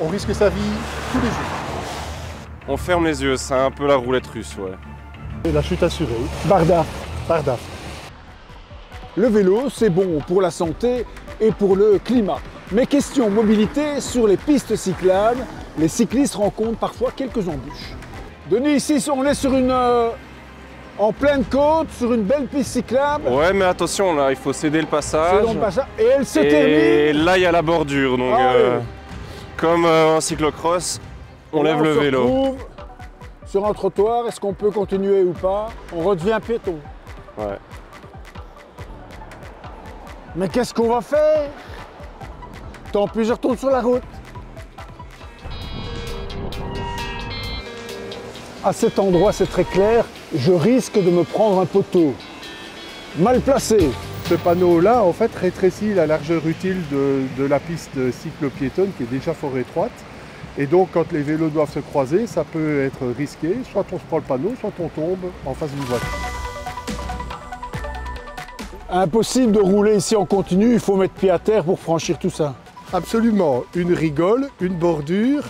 on risque sa vie tous les jours. On ferme les yeux, c'est un peu la roulette russe, ouais. Et la chute assurée. Bardaf. Bardaf. Le vélo, c'est bon pour la santé et pour le climat. Mais question mobilité, sur les pistes cyclables, les cyclistes rencontrent parfois quelques embûches. Denis, ici, on est sur en pleine côte, sur une belle piste cyclable. Ouais, mais attention, là, il faut céder le passage. C'est long le passage. Et elle se Et termine. là, il y a la bordure, donc comme en cyclocross, on lève le vélo. On se retrouve sur un trottoir, est-ce qu'on peut continuer ou pas? On redevient piéton. Ouais. Mais qu'est-ce qu'on va faire? Tant pis, je retourne sur la route. À cet endroit, c'est très clair, je risque de me prendre un poteau. Mal placé. Ce panneau-là, en fait, rétrécit la largeur utile de la piste cyclo-piétonne qui est déjà fort étroite. Et donc, quand les vélos doivent se croiser, ça peut être risqué. Soit on se prend le panneau, soit on tombe en face d'une voiture. Impossible de rouler ici en continu, il faut mettre pied à terre pour franchir tout ça. Absolument. Une rigole, une bordure,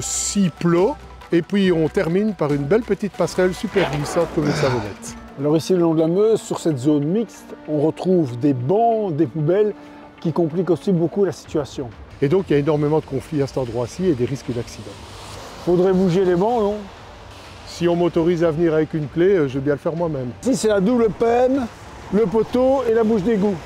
6 plots. Et puis on termine par une belle petite passerelle super glissante comme une savonnette. Alors ici, le long de la Meuse, sur cette zone mixte, on retrouve des bancs, des poubelles qui compliquent aussi beaucoup la situation. Et donc il y a énormément de conflits à cet endroit-ci et des risques d'accident. Faudrait bouger les bancs, non? Si on m'autorise à venir avec une clé, je vais bien le faire moi-même. Ici, c'est la double peine, le poteau et la bouche d'égout.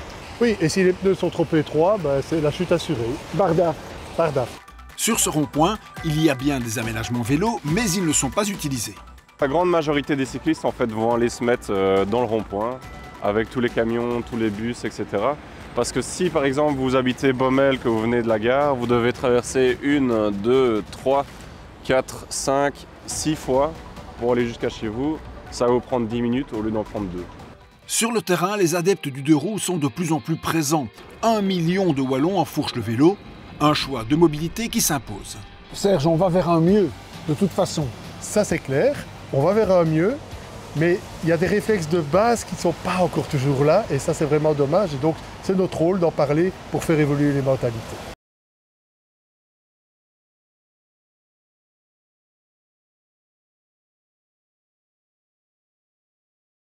Oui, et si les pneus sont trop étroits, c'est la chute assurée. Bardaf. Bardaf. Sur ce rond-point, il y a bien des aménagements vélos, mais ils ne sont pas utilisés. La grande majorité des cyclistes en fait, vont aller se mettre dans le rond-point avec tous les camions, tous les bus, etc. Parce que si par exemple vous habitez Baumel, que vous venez de la gare, vous devez traverser 1, 2, 3, 4, 5, 6 fois pour aller jusqu'à chez vous. Ça va vous prendre 10 minutes au lieu d'en prendre 2. Sur le terrain, les adeptes du 2 roues sont de plus en plus présents. 1 million de Wallons enfourchent le vélo, un choix de mobilité qui s'impose. Serge, on va vers un mieux, de toute façon. Ça c'est clair, on va vers un mieux, mais il y a des réflexes de base qui ne sont pas encore toujours là, et ça c'est vraiment dommage, et donc c'est notre rôle d'en parler pour faire évoluer les mentalités.